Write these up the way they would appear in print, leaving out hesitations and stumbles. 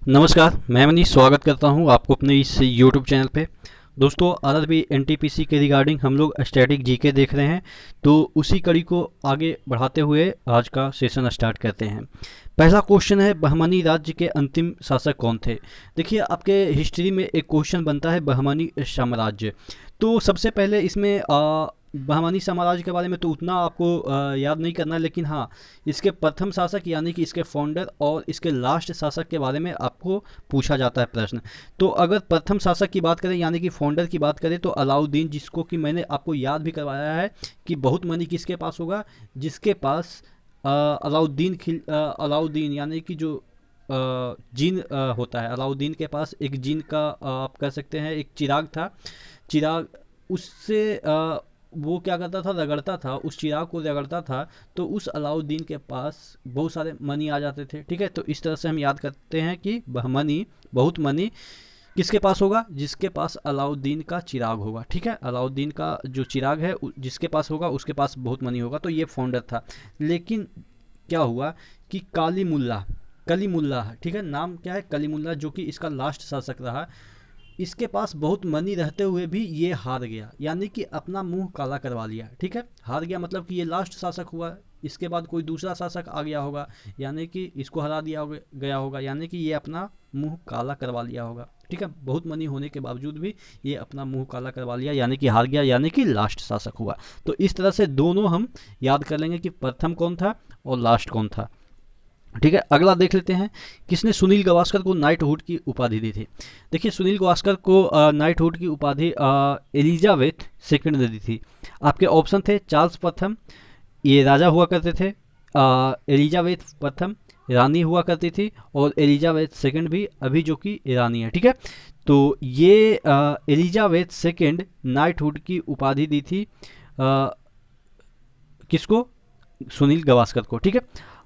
नमस्कार, मैं मनीष स्वागत करता हूं आपको अपने इस यूट्यूब चैनल पे। दोस्तों, आरआरबी एनटीपीसी के रिगार्डिंग हम लोग स्टैटिक जीके देख रहे हैं, तो उसी कड़ी को आगे बढ़ाते हुए आज का सेशन स्टार्ट करते हैं। पहला क्वेश्चन है, बहमनी राज्य के अंतिम शासक कौन थे। देखिए, आपके हिस्ट्री में एक क्वेश्चन बनता है बहमनी साम्राज्य। तो सबसे पहले इसमें बहमनी साम्राज्य के बारे में तो उतना आपको याद नहीं करना है, लेकिन हाँ, इसके प्रथम शासक यानी कि इसके फाउंडर और इसके लास्ट शासक के बारे में आपको पूछा जाता है प्रश्न। तो अगर प्रथम शासक की बात करें यानी कि फाउंडर की बात करें तो अलाउद्दीन, जिसको कि मैंने आपको याद भी करवाया है कि बहुत मनी किसके पास होगा, जिसके पास अलाउद्दीन यानी कि जो जीन होता है, अलाउद्दीन के पास एक जीन का आप कह सकते हैं एक चिराग था। चिराग उससे वो क्या करता था, रगड़ता था, उस चिराग को रगड़ता था, तो उस अलाउद्दीन के पास बहुत सारे मनी आ जाते थे। ठीक है, तो इस तरह से हम याद करते हैं कि मनी, बहुत मनी किसके पास होगा, जिसके पास अलाउद्दीन का चिराग होगा। ठीक है, अलाउद्दीन का जो चिराग है जिसके पास होगा उसके पास बहुत मनी होगा। तो ये फाउंडर था। लेकिन क्या हुआ कि कलीमुल्ला, ठीक है, नाम क्या है, कलीमुल्ला, जो कि इसका लास्ट शासक रहा। इसके पास बहुत मनी रहते हुए भी ये हार गया, यानी कि अपना मुंह काला करवा लिया। ठीक है, हार गया मतलब कि ये लास्ट शासक हुआ, इसके बाद कोई दूसरा शासक आ गया होगा, यानी कि इसको हरा दिया गया होगा, यानी कि ये अपना मुंह काला करवा लिया होगा। ठीक है, बहुत मनी होने के बावजूद भी ये अपना मुंह काला करवा लिया, यानी कि हार गया, यानी कि लास्ट शासक हुआ। तो इस तरह से दोनों हम याद कर लेंगे कि प्रथम कौन था और लास्ट कौन था। ठीक है, अगला देख लेते हैं, किसने सुनील गावस्कर को नाइटहुड की उपाधि दी थी। देखिए, सुनील गावस्कर को नाइटहुड की उपाधि एलिजाबेथ सेकंड ने दी थी। आपके ऑप्शन थे चार्ल्स प्रथम, ये राजा हुआ करते थे, एलिजाबेथ प्रथम रानी हुआ करती थी, और एलिजाबेथ सेकंड भी अभी जो कि रानी है। ठीक है, तो ये एलिजाबेथ सेकंड नाइटहुड की उपाधि दी थी किसको, सुनील गावस्कर को। ठीक है,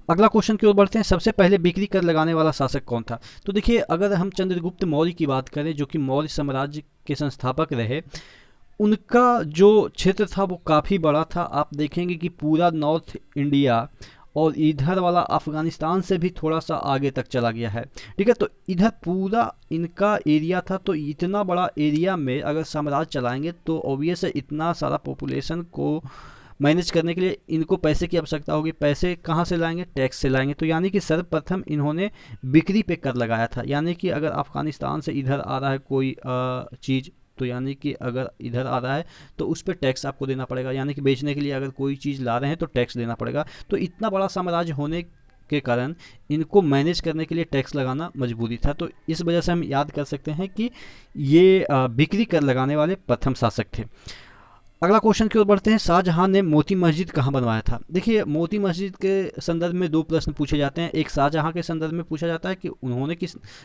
अगला क्वेश्चन की ओर बढ़ते हैं, सबसे पहले बिक्री कर लगाने वाला शासक कौन था। तो देखिए, अगर हम चंद्रगुप्त मौर्य की बात करें, जो कि मौर्य साम्राज्य के संस्थापक रहे, उनका जो क्षेत्र था वो काफ़ी बड़ा था। आप देखेंगे कि पूरा नॉर्थ इंडिया और इधर वाला अफगानिस्तान से भी थोड़ा सा आगे तक चला गया है। ठीक है, तो इधर पूरा इनका एरिया था। तो इतना बड़ा एरिया में अगर साम्राज्य चलाएंगे तो ऑब्वियस है इतना सारा पॉपुलेशन को मैनेज करने के लिए इनको पैसे की आवश्यकता होगी। पैसे कहाँ से लाएंगे, टैक्स से लाएंगे। तो यानी कि सर्वप्रथम इन्होंने बिक्री पे कर लगाया था, यानी कि अगर अफगानिस्तान से इधर आ रहा है कोई चीज़, तो यानी कि अगर इधर आ रहा है तो उस पर टैक्स आपको देना पड़ेगा, यानी कि बेचने के लिए अगर कोई चीज़ ला रहे हैं तो टैक्स देना पड़ेगा। तो इतना बड़ा साम्राज्य होने के कारण इनको मैनेज करने के लिए टैक्स लगाना मजबूरी था। तो इस वजह से हम याद कर सकते हैं कि ये बिक्री कर लगाने वाले प्रथम शासक थे। अगला क्वेश्चन की ओर बढ़ते हैं, शाहजहां ने मोती मस्जिद कहाँ बनवाया था। देखिए, मोती मस्जिद के संदर्भ में दो प्रश्न पूछे जाते हैं। एक शाहजहां के संदर्भ में पूछा जाता है कि उन्होंने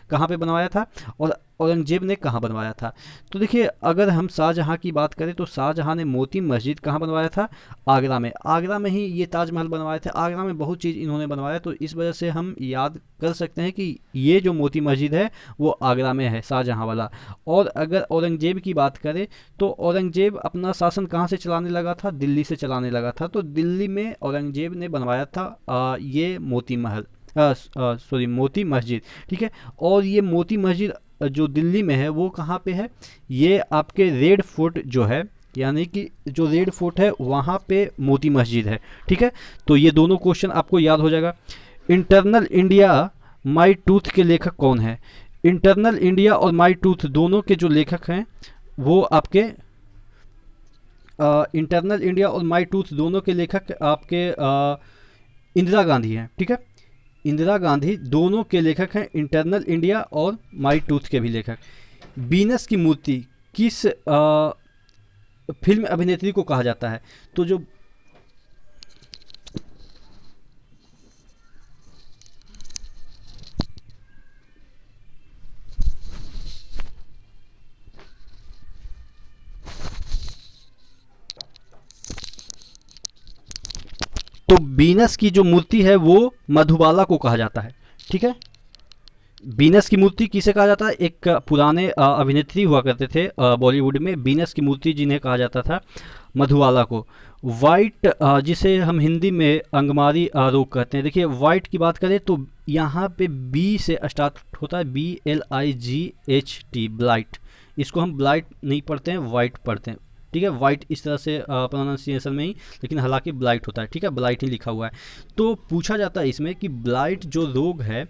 कहाँ पे बनवाया था, और औरंगजेब ने कहाँ बनवाया था। तो देखिए, अगर हम शाहजहां की बात करें तो शाहजहां ने मोती मस्जिद कहाँ बनवाया था, आगरा में। आगरा में ही ये ताजमहल बनवाए थे। आगरा में बहुत चीज़ इन्होंने बनवाया, तो इस वजह से हम याद कर सकते हैं कि ये जो मोती मस्जिद है वो आगरा में है, शाहजहां वाला। और अगर औरंगजेब की बात करें तो औरंगजेब अपना शासन कहाँ से चलाने लगा था, दिल्ली से चलाने लगा था। तो दिल्ली में औरंगजेब ने बनवाया था ये मोती महल, सॉरी, मोती मस्जिद। ठीक है, और ये मोती मस्जिद जो दिल्ली में है वो कहाँ पे है, ये आपके रेड फोर्ट जो है, यानी कि जो रेड फोर्ट है वहाँ पे मोती मस्जिद है। ठीक है, तो ये दोनों क्वेश्चन आपको याद हो जाएगा। इंटरनल इंडिया माई टूथ के लेखक कौन है। इंटरनल इंडिया और माई टूथ दोनों के जो लेखक हैं वो आपके इंटरनल इंडिया और माई टूथ दोनों के लेखक आपके इंदिरा गांधी हैं। ठीक है, इंदिरा गांधी दोनों के लेखक हैं, इंटरनल इंडिया और माई टूथ के भी लेखक। वीनस की मूर्ति किस फिल्म अभिनेत्री को कहा जाता है। तो जो तो वीनस की जो मूर्ति है वो मधुबाला को कहा जाता है। ठीक है, वीनस की मूर्ति किसे कहा जाता है, एक पुराने अभिनेत्री हुआ करते थे बॉलीवुड में, वीनस की मूर्ति जिन्हें कहा जाता था मधुबाला को। वाइट जिसे हम हिंदी में अंगमारी रोग कहते हैं। देखिए, वाइट की बात करें तो यहाँ पे बी से स्टार्ट होता है, BLIGHT, ब्लाइट। इसको हम ब्लाइट नहीं पढ़ते हैं, वाइट पढ़ते हैं, ठीक है, वाइट इस तरह से प्रोनाउंसिएशन में ही, लेकिन हालांकि ब्लाइट होता है, ठीक है, ब्लाइट ही लिखा हुआ है। तो पूछा जाता है इसमें कि ब्लाइट जो रोग है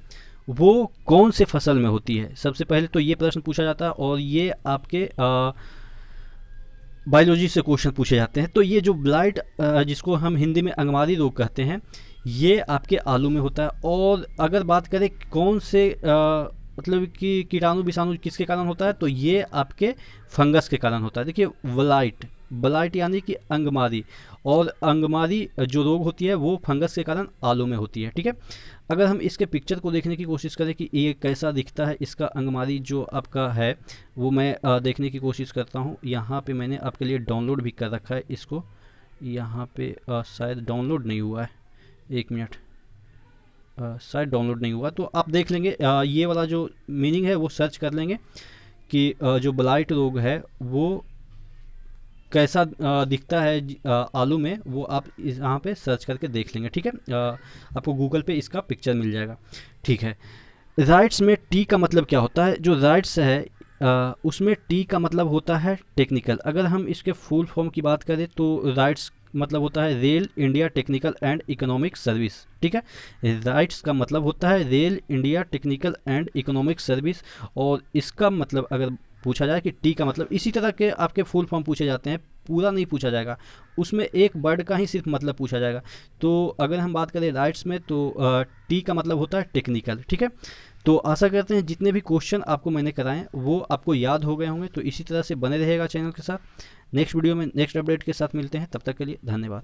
वो कौन से फसल में होती है, सबसे पहले तो ये प्रश्न पूछा जाता है, और ये आपके बायोलॉजी से क्वेश्चन पूछे जाते हैं। तो ये जो ब्लाइट जिसको हम हिंदी में अंगमारी रोग कहते हैं, ये आपके आलू में होता है। और अगर बात करें कौन से मतलब कि कीटाणु विषाणु किसके कारण होता है, तो ये आपके फंगस के कारण होता है। देखिए ब्लाइट, ब्लाइट यानी कि अंगमारी, और अंगमारी जो रोग होती है वो फंगस के कारण आलू में होती है, ठीक है। अगर हम इसके पिक्चर को देखने की कोशिश करें कि ये कैसा दिखता है, इसका अंगमारी जो आपका है वो मैं देखने की कोशिश करता हूँ। यहाँ पे मैंने आपके लिए डाउनलोड भी कर रखा है इसको, यहाँ पे शायद डाउनलोड नहीं हुआ है, एक मिनट, शायद डाउनलोड नहीं हुआ, तो आप देख लेंगे। ये वाला जो मीनिंग है वो सर्च कर लेंगे कि जो ब्लाइट रोग है वो कैसा दिखता है आलू में, वो आप यहाँ पे सर्च करके देख लेंगे, ठीक है। आपको गूगल पे इसका पिक्चर मिल जाएगा, ठीक है। राइट्स में टी का मतलब क्या होता है, जो राइट्स है उसमें टी का मतलब होता है टेक्निकल। अगर हम इसके फुल फॉर्म की बात करें तो राइट्स मतलब होता है rail India technical and economic service, ठीक है। राइट्स का मतलब होता है rail India technical and economic service, और इसका मतलब अगर पूछा जाए कि टी का मतलब, इसी तरह के आपके फुल फॉर्म पूछे जाते हैं, पूरा नहीं पूछा जाएगा, उसमें एक वर्ड का ही सिर्फ मतलब पूछा जाएगा। तो अगर हम बात करें राइट्स में तो टी का मतलब होता है टेक्निकल, ठीक है। तो आशा करते हैं जितने भी क्वेश्चन आपको मैंने कराए वो आपको याद हो गए होंगे। तो इसी तरह से बने रहेगा चैनल के साथ। नेक्स्ट वीडियो में नेक्स्ट अपडेट के साथ मिलते हैं, तब तक के लिए धन्यवाद।